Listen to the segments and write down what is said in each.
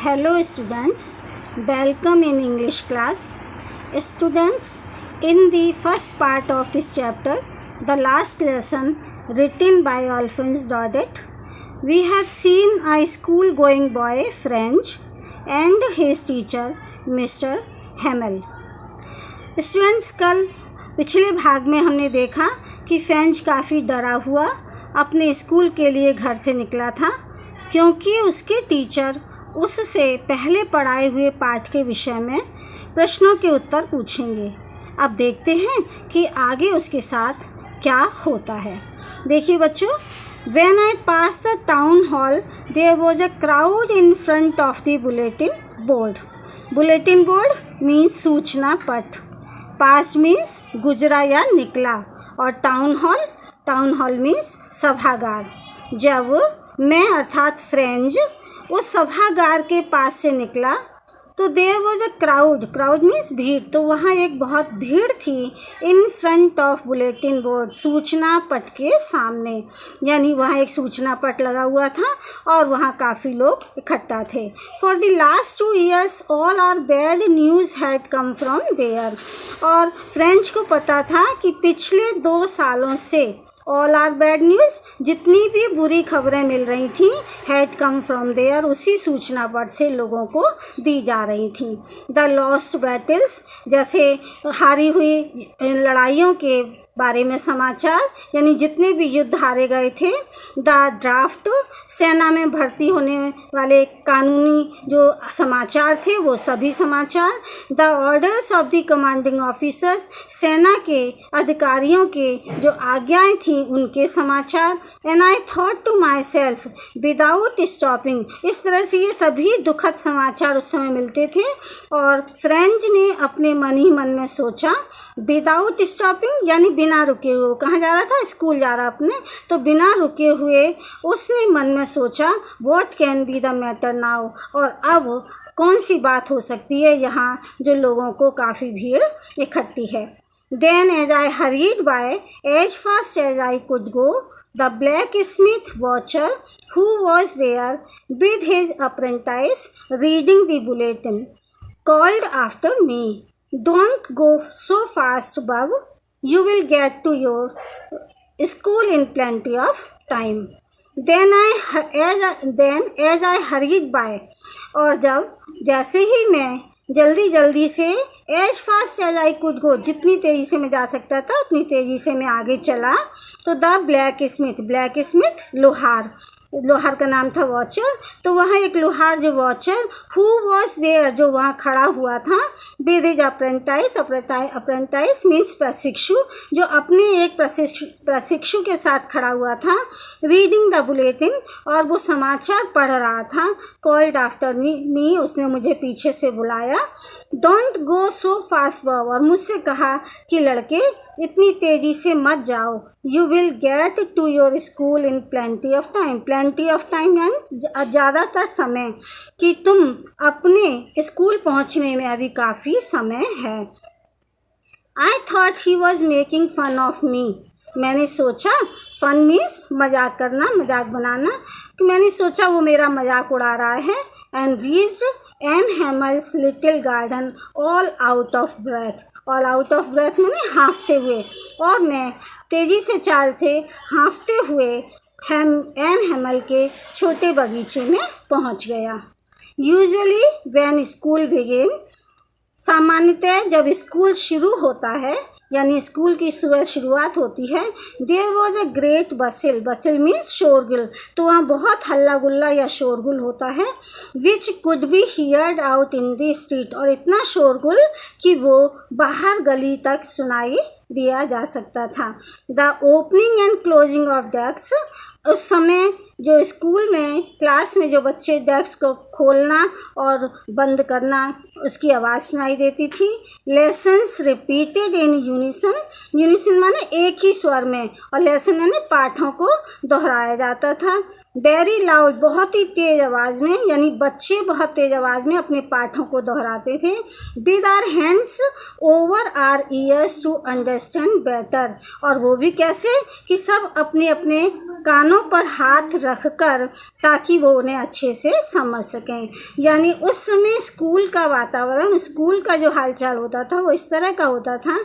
Hello students, welcome in English class. Students, in the first part of this chapter, the last lesson written by Alphonse Daudet, we have seen a school-going boy French and his teacher Mr. Hamel. Students, कल पिछले भाग में हमने देखा कि French काफ़ी डरा हुआ अपने स्कूल के लिए घर से निकला था क्योंकि उसके टीचर उससे पहले पढ़ाए हुए पाठ के विषय में प्रश्नों के उत्तर पूछेंगे। अब देखते हैं कि आगे उसके साथ क्या होता है। देखिए बच्चों, When I passed the town hall, there was a crowd in front of the bulletin board. Bulletin board means सूचना पट, पास मीन्स गुजरा या निकला, और टाउन हॉल मीन्स सभागार। जब मैं अर्थात फ्रेंच उस सभागार के पास से निकला तो there was a crowd means भीड़, तो वहाँ एक बहुत भीड़ थी in front of bulletin board, सूचना पट के सामने, यानी वहाँ एक सूचना पट लगा हुआ था और वहाँ काफ़ी लोग इकट्ठा थे। For the last 2 years all our bad news had come from there, और फ्रेंच को पता था कि पिछले 2 सालों से ऑल आर बैड न्यूज़, जितनी भी बुरी खबरें मिल रही थी, हैड कम फ्रॉम देयर, उसी सूचना पट से लोगों को दी जा रही थी। द लॉस्ट बैटल्स, जैसे हारी हुई लड़ाइयों के बारे में समाचार, यानी जितने भी युद्ध हारे गए थे। द ड्राफ्ट, सेना में भर्ती होने वाले कानूनी जो समाचार थे वो सभी समाचार। The orders of the commanding officers, सेना के अधिकारियों के जो आज्ञाएं थी उनके समाचार। And I thought to myself without stopping, इस तरह से ये सभी दुखद समाचार उस समय मिलते थे और फ्रेंच ने अपने मन ही मन में सोचा, विदाउट स्टॉपिंग यानी बिना रुके हुए, कहाँ जा रहा था, स्कूल जा रहा अपने, तो बिना रुके हुए उसने मन में सोचा what can be the matter now, और अब कौन सी बात हो सकती है यहाँ जो लोगों को काफ़ी भीड़ इकट्ठी है। Then as I hurried by as fast as I could go, the blacksmith Wachter who was there with his apprentice reading the bulletin called after me, don't go so fast, Bob, you will get to your school in plenty of time. Then as I hurried by, और जैसे ही मैं जल्दी से as fast as I could go, जितनी तेज़ी से मैं जा सकता था उतनी तेज़ी से मैं आगे चला, तो द ब्लैक स्मिथ लोहार का नाम था वॉचर, तो वहाँ एक लोहार जो वॉचर हु वॉज देयर, जो वहाँ खड़ा हुआ था, विद हिज अप्रेंटाइज मीन्स प्रशिक्षु, जो अपने एक प्रशिक्षु के साथ खड़ा हुआ था, रीडिंग द बुलेटिन, और वो समाचार पढ़ रहा था। कॉल्ड आफ्टर मी, उसने मुझे पीछे से बुलाया। Don't go so fast Bob, और मुझसे कहा कि लड़के इतनी तेज़ी से मत जाओ। You will get to your school in plenty of time यानी ज़्यादातर समय, कि तुम अपने स्कूल पहुंचने में अभी काफ़ी समय है। I thought he was making fun of me, मैंने सोचा, फन मीन्स मजाक करना, मजाक बनाना, कि मैंने सोचा वो मेरा मजाक उड़ा रहा है। And reached M Hamel's little garden all out of breath मैंने हाँफते हुए, और मैं तेज़ी से चाल से हाँफते हुए एम हेमल के छोटे बगीचे में पहुंच गया। यूजुअली व्हेन स्कूल बिगिन, सामान्यतः जब स्कूल शुरू होता है यानी स्कूल की शुरुआत होती है, there was a great bustle means शोरगुल, तो वहाँ बहुत हल्ला गुल्ला या शोरगुल होता है। Which could be heard out in the street, और इतना शोरगुल कि वो बाहर गली तक सुनाई दिया जा सकता था। The opening and closing of desk, उस समय जो स्कूल में क्लास में जो बच्चे डेस्क को खोलना और बंद करना, उसकी आवाज़ सुनाई देती थी। लेसन्स रिपीटेड इन यूनिसन माने एक ही स्वर में, और लेसन माने पाठों को दोहराया जाता था। वेरी लाउड, बहुत ही तेज़ आवाज़ में, यानी बच्चे बहुत तेज़ आवाज़ में अपने पाठों को दोहराते थे। With our hands over our ears to understand better, और वो भी कैसे कि सब अपने अपने कानों पर हाथ रखकर ताकि वो उन्हें अच्छे से समझ सकें। यानी उस समय स्कूल का वातावरण, स्कूल का जो हालचाल होता था वो इस तरह का होता था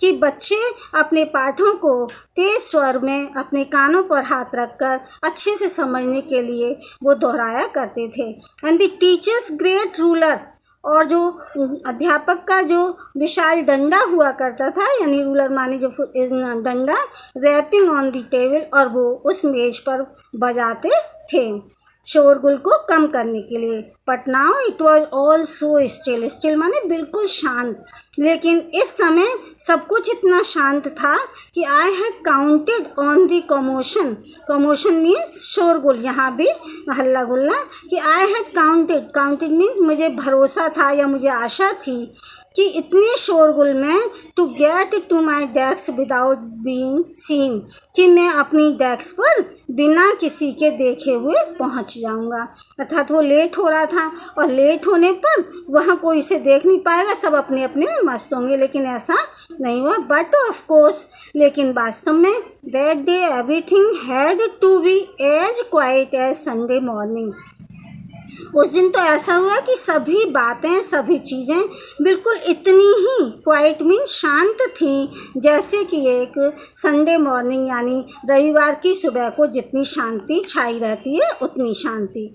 कि बच्चे अपने पाठों को तेज स्वर में अपने कानों पर हाथ रखकर अच्छे से समझने के लिए वो दोहराया करते थे। And the teachers great ruler, और जो अध्यापक का जो विशाल डंडा हुआ करता था, यानी रूलर माने जो डंडा, रैपिंग ऑन द टेबल, और वो उस मेज पर बजाते थे शोरगुल को कम करने के लिए। But now it was all so still, still माने बिल्कुल शांत। लेकिन इस समय सब कुछ इतना शांत था कि I had counted on the commotion, commotion means शोरगुल, यहाँ भी हल्ला गुल्ला, कि I had counted, counted means मुझे भरोसा था या मुझे आशा थी कि इतने शोरगुल में to get to my desk without being seen, कि मैं अपनी डेस्क पर बिना किसी के देखे हुए पहुंच जाऊंगा। अर्थात वो लेट हो रहा था और लेट होने पर वहाँ कोई इसे देख नहीं पाएगा, सब अपने अपने में मस्त होंगे, लेकिन ऐसा नहीं हुआ। बट ऑफ कोर्स, लेकिन वास्तव में that day everything had to be as quiet as Sunday morning. उस दिन तो ऐसा हुआ कि सभी बातें, सभी चीज़ें बिल्कुल इतनी ही क्वाइट मीन शांत थी जैसे कि एक संडे मॉर्निंग यानी रविवार की सुबह को जितनी शांति छाई रहती है उतनी शांति।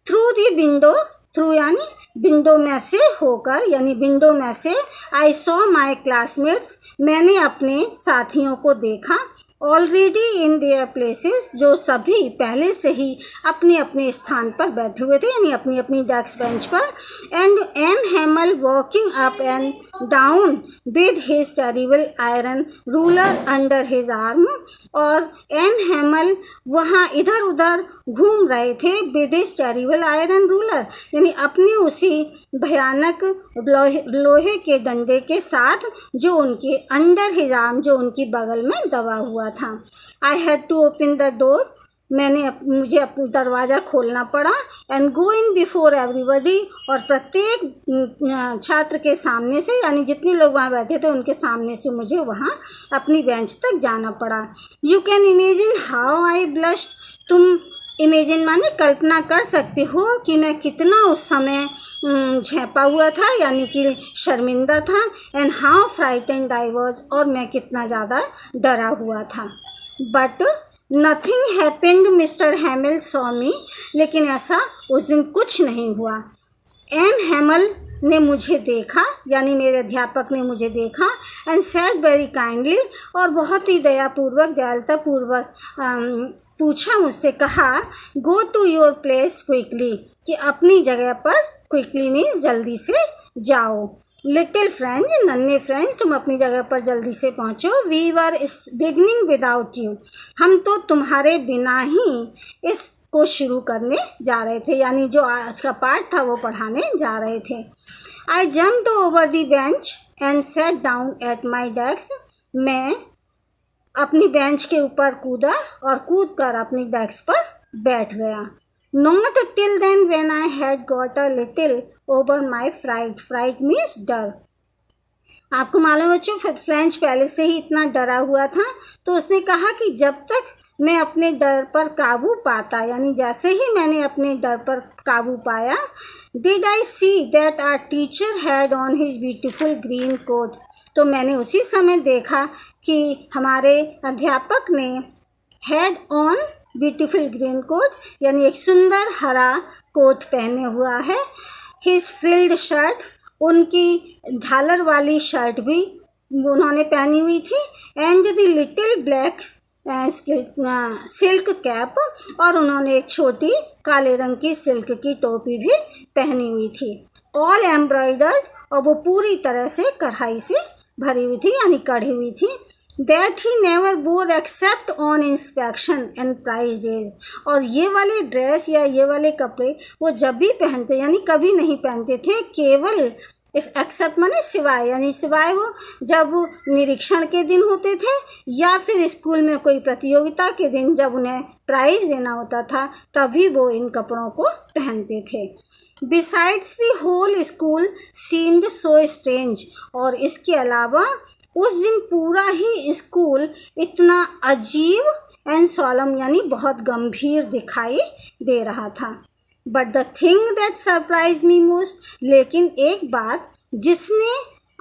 थ्रू दी विंडो, थ्रू यानी विंडो में से होकर, यानी विंडो में से, आई सॉ माई क्लासमेट्स, मैंने अपने साथियों को देखा, ऑलरेडी इन देयर प्लेसेस, जो सभी पहले से ही अपने अपने स्थान पर बैठे हुए थे, यानी अपनी अपनी डेस्क बेंच पर। And M Hamel walking up and down with his terrible iron ruler under his arm, और एम हेमल वहाँ इधर उधर घूम रहे थे with his terrible iron ruler, यानी अपने उसी भयानक लोहे के डंडे के साथ जो उनके अंडर हिज आर्म, जो उनकी बगल में दबा हुआ था। I had to open the door, मुझे अपना दरवाज़ा खोलना पड़ा, and go in before everybody, और प्रत्येक छात्र के सामने से, यानी जितने लोग वहाँ बैठे थे उनके सामने से मुझे वहाँ अपनी बेंच तक जाना पड़ा। You can imagine how I blushed, तुम इमेजिन माने कल्पना कर सकते हो कि मैं कितना उस समय झेंपा हुआ था, यानी कि शर्मिंदा था। And how frightened I was, और मैं कितना ज़्यादा डरा हुआ था। But nothing happened mister हैमिल saw me, लेकिन ऐसा उस दिन कुछ नहीं हुआ। एम हैमल ने मुझे देखा, यानी मेरे अध्यापक ने मुझे देखा, एंड सेड वेरी काइंडली, और बहुत ही दयापूर्वक, दयालुतापूर्वक पूछा, मुझसे कहा, go to your place quickly, कि अपनी जगह पर, क्विकली मीन्स जल्दी से जाओ। लिटिल फ्रेंड्स, नन्हे फ्रेंड्स, तुम अपनी जगह पर जल्दी से पहुँचो। We were beginning without you, हम तो तुम्हारे बिना ही इसको शुरू करने जा रहे थे, यानी जो आज का पाठ था वो पढ़ाने जा रहे थे। आई jumped over the bench and set down at my desk, मैं अपनी बेंच के ऊपर कूदा और कूद कर अपनी डेस्क पर बैठ गया। Not till then when I had got a little over my fright. Fright means डर। आपको मालूम बच्चों, फ्रेंच पहले से ही इतना डरा हुआ था, तो उसने कहा कि जब तक मैं अपने डर पर काबू पाता, यानी जैसे ही मैंने अपने डर पर काबू पाया, did I see that our teacher had on his beautiful green coat, तो मैंने उसी समय देखा कि हमारे अध्यापक ने had on beautiful green coat, यानी एक सुंदर हरा कोट पहने हुआ है। हिज फ्रिल्ड शर्ट, उनकी झालर वाली शर्ट भी उन्होंने पहनी हुई थी। And the little black silk cap, और उन्होंने एक छोटी काले रंग की सिल्क की टोपी भी पहनी हुई थी। ऑल एम्ब्रॉयडर्ड, और वो पूरी तरह से कढ़ाई से भरी हुई थी, यानी कढ़ी हुई थी। That he never wore except on inspection and prize days, और ये वाले ड्रेस या ये वाले कपड़े वो जब भी पहनते, यानी कभी नहीं पहनते थे, केवल इस एक्सेप्ट माने सिवाय, यानी सिवाय वो जब निरीक्षण के दिन होते थे या फिर स्कूल में कोई प्रतियोगिता के दिन जब उन्हें प्राइज देना होता था, तभी वो इन कपड़ों को पहनते थे। Besides the whole school seemed so strange, और इसके अलावा उस दिन पूरा ही स्कूल इतना अजीब, एंड सॉलम यानी बहुत गंभीर दिखाई दे रहा था। But the thing that surprise me most, लेकिन एक बात जिसने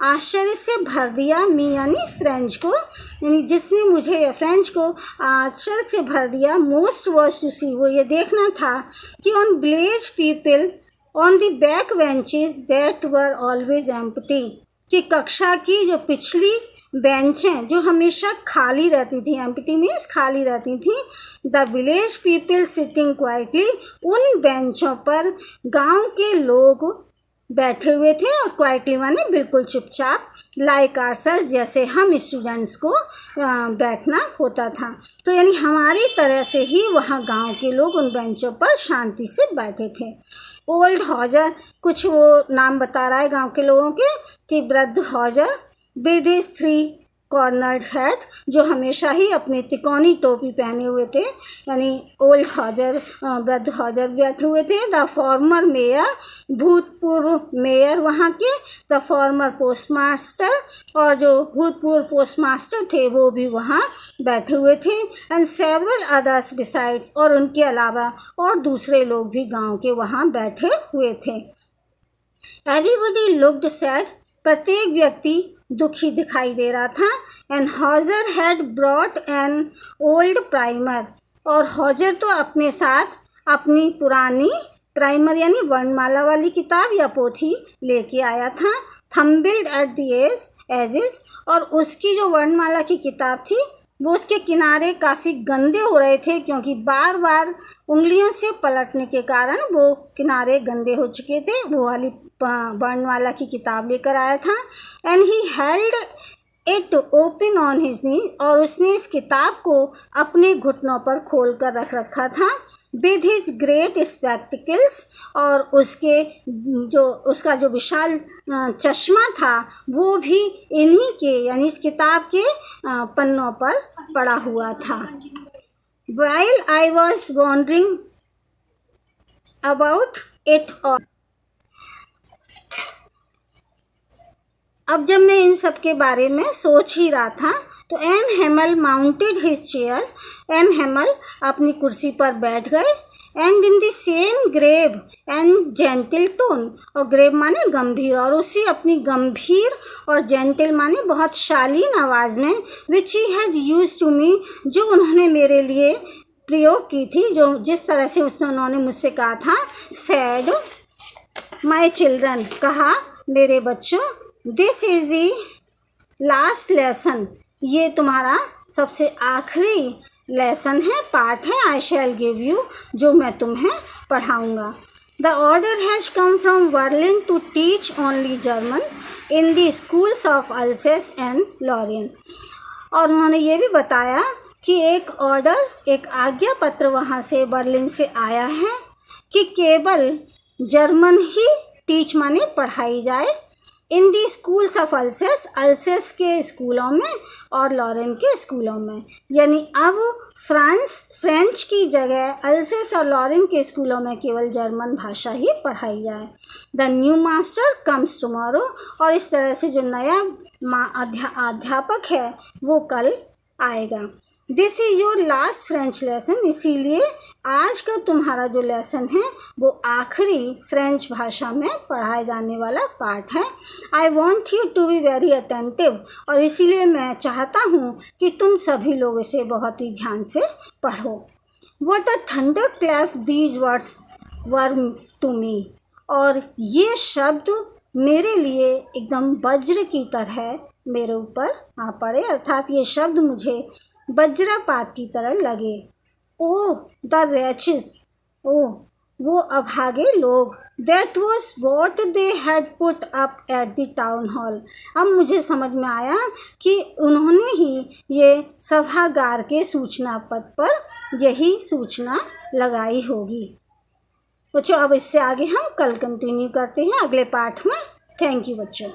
आश्चर्य से भर दिया मी यानी फ्रेंच को, यानी जिसने मुझे या फ्रेंच को आश्चर्य से भर दिया, मोस्ट वॉज टू सी, वो ये देखना था कि on village people on the back benches that were always empty, कि कक्षा की जो पिछली बेंचें जो हमेशा खाली रहती थी, एम्प्टी मीन्स खाली रहती थी, the village people sitting quietly, उन बेंचों पर गांव के लोग बैठे हुए थे, और क्वाइटली माने बिल्कुल चुपचाप, लाइक आर्सर्स जैसे हम स्टूडेंट्स को बैठना होता था। तो यानी हमारी तरह से ही वहाँ गांव के लोग उन बेंचों पर शांति से बैठे थे। ओल्ड हॉजर, कुछ वो नाम बता रहा है गांव के लोगों के, कि वृद्ध हॉजर विद हिज 3 कॉर्नर्ड हैट, जो हमेशा ही अपनी तिकोनी टोपी पहने हुए थे, यानी ओल्ड हॉजर वृद्ध हॉजर बैठे हुए थे। द फॉर्मर मेयर, भूतपूर्व मेयर वहाँ के, द फॉर्मर पोस्टमास्टर, और जो भूतपूर्व पोस्टमास्टर थे वो भी वहाँ बैठे हुए थे, एंड सेवरल अदर्स बिसाइड्स, और उनके अलावा और दूसरे लोग भी गांव के वहाँ बैठे हुए थे। एवरीबॉडी लुक्ड सैड, प्रत्येक व्यक्ति दुखी दिखाई दे रहा था। And Hauser had brought an old primer, और हॉजर तो अपने साथ अपनी पुरानी प्राइमर यानी वर्णमाला वाली किताब या पोथी लेके आया था। थम्बिल्ड एट द एजेस, और उसकी जो वर्णमाला की किताब थी वो उसके किनारे काफ़ी गंदे हो रहे थे, क्योंकि बार बार उंगलियों से पलटने के कारण वो किनारे गंदे हो चुके थे। वो वाली वर्णमाला की किताब लेकर आया था। And he held it open on his knee, और उसने इस किताब को अपने घुटनों पर खोल कर रख रखा था। विद हिज ग्रेट स्पेक्टिकल्स, और उसका जो विशाल चश्मा था वो भी इन्हीं के यानी इस किताब के पन्नों पर पड़ा हुआ था। While I was wondering about it all, अब जब मैं इन सब के बारे में सोच ही रहा था तो M Hamel mounted his chair, M Hamel अपनी कुर्सी पर बैठ गए। And in the same grave and gentle tone, और ग्रेव माने गंभीर, और उसी अपनी गंभीर और जेंटल माने बहुत शालीन आवाज़ में, which he had used to me, जो उन्होंने मेरे लिए प्रयोग की थी, जो जिस तरह से उन्होंने मुझसे कहा था, सैड माई चिल्ड्रन, कहा मेरे बच्चों, this is the last lesson, ये तुम्हारा सबसे आखिरी लेसन है, पाठ है, आई शैल गिव यू, जो मैं तुम्हें पढ़ाऊँगा। The order has come from Berlin to teach only German in the schools of Alsace and Lorraine, और उन्होंने ये भी बताया कि एक ऑर्डर, एक आज्ञा पत्र वहाँ से बर्लिन से आया है कि केवल जर्मन ही टीच माने पढ़ाई जाए, इन दी स्कूल्स ऑफ अल्सेस, अल्सेस के स्कूलों में और लॉरेन के स्कूलों में, यानी अब फ्रेंच की जगह अल्सेस और लॉरेन के स्कूलों में केवल जर्मन भाषा ही पढ़ाई जाए। The new master comes tomorrow, और इस तरह से जो नया अध्यापक है वो कल आएगा। This is your last French lesson, इसीलिए आज का तुम्हारा जो लेसन है वो आखिरी फ्रेंच भाषा में पढ़ाए जाने वाला पाठ है। I want you to be very attentive, और इसीलिए मैं चाहता हूँ कि तुम सभी लोग इसे बहुत ही ध्यान से पढ़ो। What a thunderclap these words were to me, और ये शब्द मेरे लिए एकदम वज्र की तरह मेरे ऊपर आ पड़े, अर्थात ये शब्द मुझे वज्रपात की तरह लगे। ओह द रैचेस, ओह वो अभागे लोग, that was what they had put up at the town hall, अब मुझे समझ में आया कि उन्होंने ही ये सभागार के सूचना पट पर यही सूचना लगाई होगी। बच्चों अब इससे आगे हम कल कंटिन्यू करते हैं अगले पाठ में। थैंक यू बच्चों।